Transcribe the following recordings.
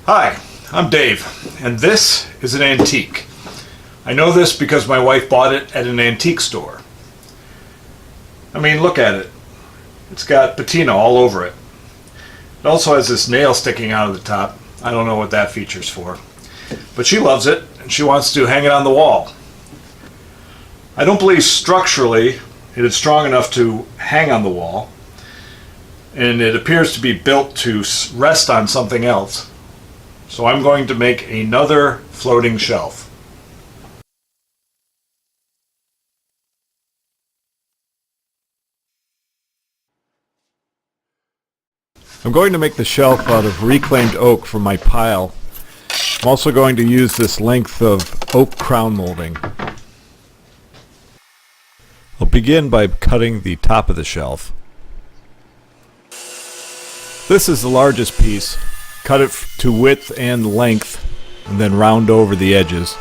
Hi, I'm Dave, and this is an antique. I know this because my wife bought it at an antique store. I mean, look at it. It's got patina all over it. It also has this nail sticking out of the top. I don't know what that feature's for. But she loves it, and she wants to hang it on the wall. I don't believe structurally it is strong enough to hang on the wall, and it appears to be built to rest on something else. So I'm going to make another floating shelf. I'm going to make the shelf out of reclaimed oak from my pile. I'm also going to use this length of oak crown molding. I'll begin by cutting the top of the shelf. This is the largest piece. Cut it to width and length, and then round over the edges.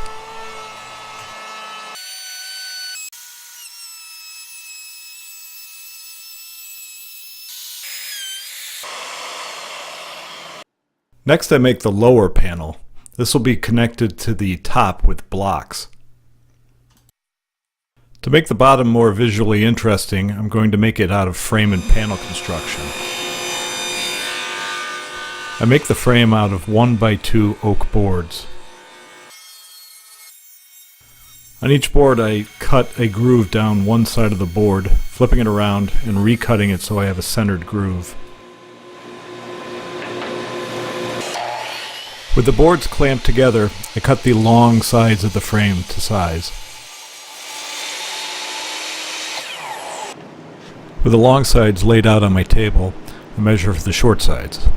Next, I make the lower panel. This will be connected to the top with blocks. To make the bottom more visually interesting, I'm going to make it out of frame and panel construction. I make the frame out of 1x2 oak boards. On each board I cut a groove down one side of the board, flipping it around and recutting it so I have a centered groove. With the boards clamped together, I cut the long sides of the frame to size. With the long sides laid out on my table, I measure for the short sides.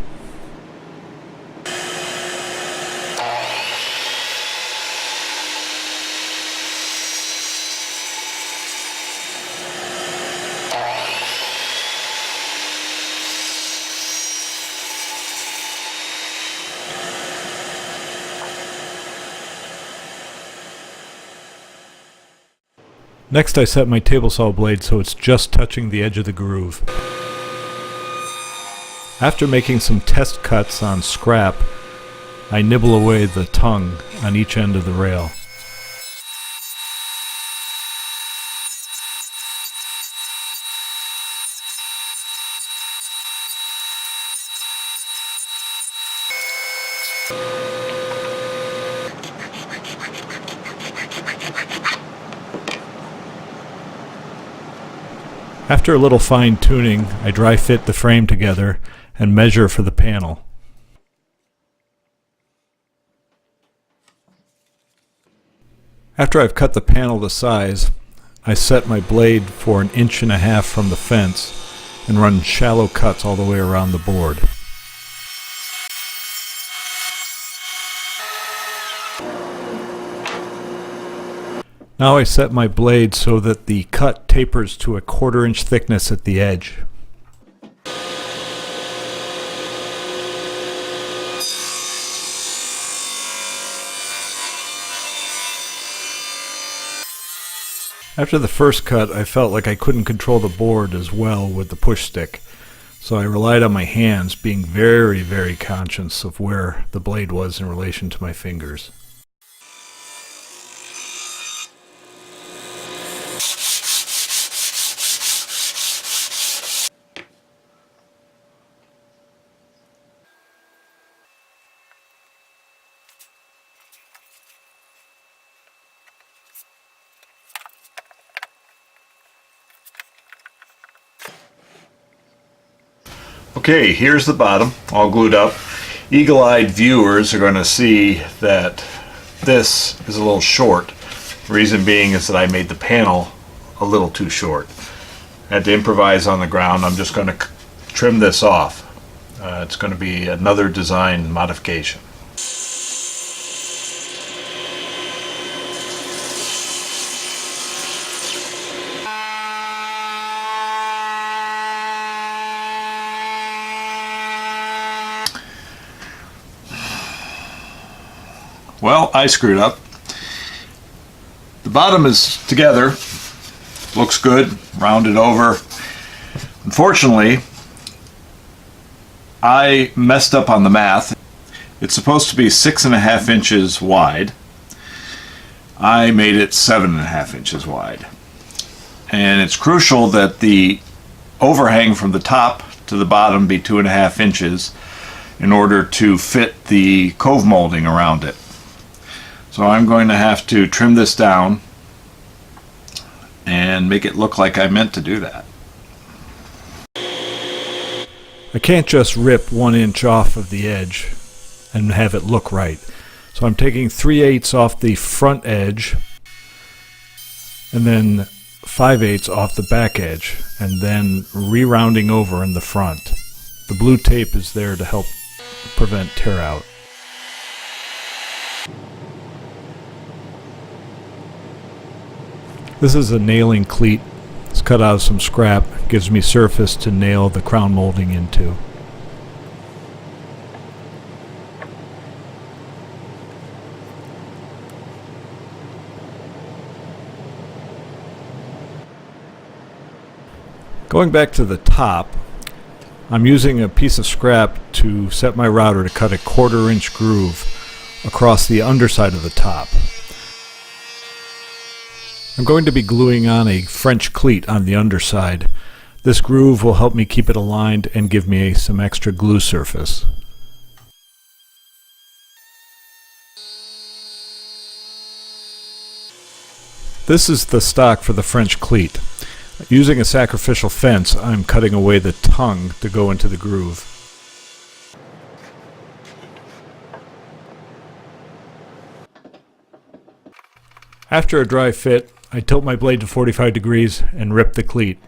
Next I set my table saw blade so it's just touching the edge of the groove. After making some test cuts on scrap, I nibble away the tongue on each end of the rail. After a little fine-tuning, I dry fit the frame together and measure for the panel. After I've cut the panel to size, I set my blade for 1.5 inches from the fence and run shallow cuts all the way around the board. Now I set my blade so that the cut tapers to a 1/4 inch thickness at the edge. After the first cut, I felt like I couldn't control the board as well with the push stick, so I relied on my hands, being very, very conscious of where the blade was in relation to my fingers. Okay, here's the bottom, all glued up. Eagle-eyed viewers are going to see that this is a little short. The reason being is that I made the panel a little too short. I had to improvise on the ground. I'm just going to trim this off. It's going to be another design modification. Well, I screwed up. The bottom is together, looks good, rounded over. Unfortunately, I messed up on the math. It's supposed to be 6.5 inches wide. I made it 7.5 inches wide. And it's crucial that the overhang from the top to the bottom be 2.5 inches in order to fit the cove molding around it. So I'm going to have to trim this down and make it look like I meant to do that. I can't just rip 1 inch off of the edge and have it look right. So I'm taking 3/8 off the front edge and then 5/8 off the back edge and then re-rounding over in the front. The blue tape is there to help prevent tear out. This is a nailing cleat. It's cut out of some scrap. Gives me surface to nail the crown molding into. Going back to the top, I'm using a piece of scrap to set my router to cut a 1/4 inch groove across the underside of the top. I'm going to be gluing on a French cleat on the underside. This groove will help me keep it aligned and give me some extra glue surface. This is the stock for the French cleat. Using a sacrificial fence, I'm cutting away the tongue to go into the groove. After a dry fit, I tilt my blade to 45 degrees and rip the cleat.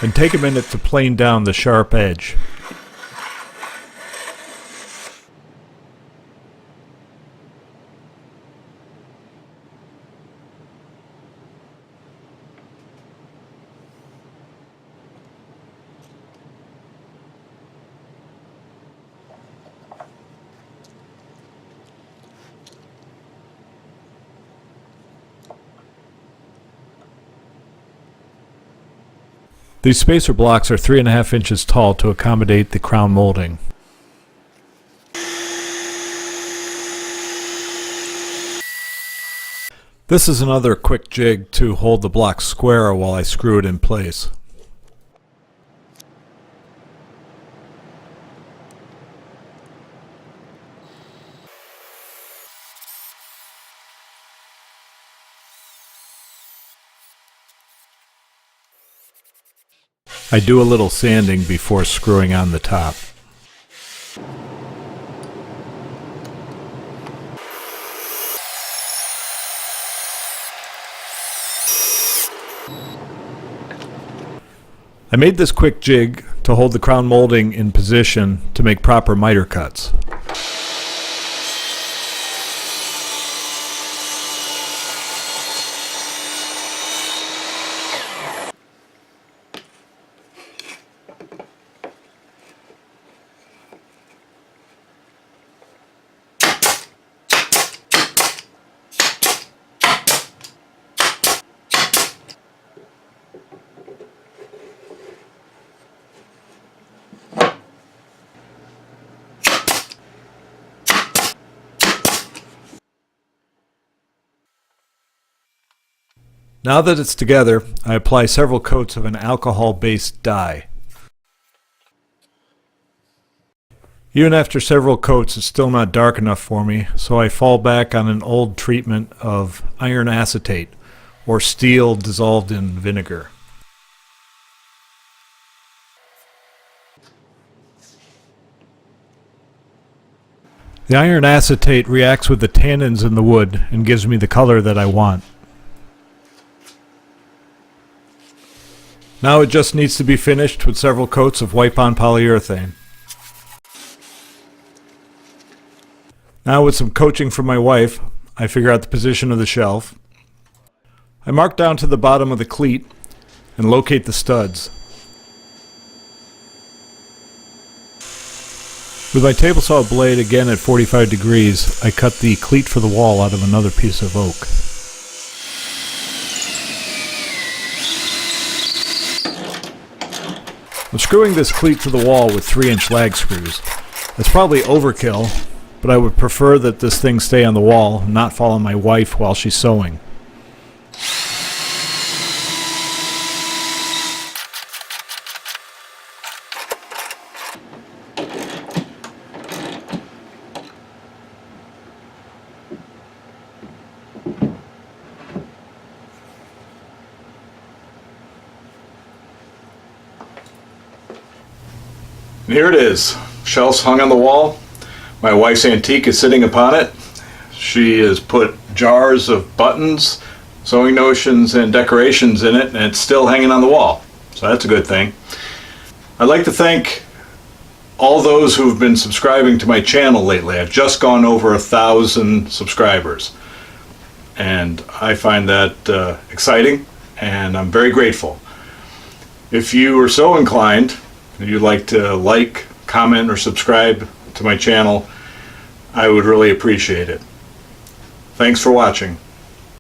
And take a minute to plane down the sharp edge. These spacer blocks are 3.5 inches tall to accommodate the crown molding. This is another quick jig to hold the block square while I screw it in place. I do a little sanding before screwing on the top. I made this quick jig to hold the crown molding in position to make proper miter cuts. Now that it's together, I apply several coats of an alcohol-based dye. Even after several coats, it's still not dark enough for me, so I fall back on an old treatment of iron acetate, or steel dissolved in vinegar. The iron acetate reacts with the tannins in the wood and gives me the color that I want. Now it just needs to be finished with several coats of wipe-on polyurethane. Now with some coaching from my wife, I figure out the position of the shelf. I mark down to the bottom of the cleat and locate the studs. With my table saw blade again at 45 degrees, I cut the cleat for the wall out of another piece of oak. I'm screwing this cleat to the wall with 3-inch lag screws. That's probably overkill, but I would prefer that this thing stay on the wall, not fall on my wife while she's sewing. And here it is, shelves hung on the wall. My wife's antique is sitting upon it. She has put jars of buttons, sewing notions, and decorations in it, and it's still hanging on the wall. So that's a good thing. I'd like to thank all those who've been subscribing to my channel lately. I've just gone over 1,000 subscribers. And I find that exciting, and I'm very grateful. If you are so inclined, and you'd like to like, comment, or subscribe to my channel, I would really appreciate it. Thanks for watching.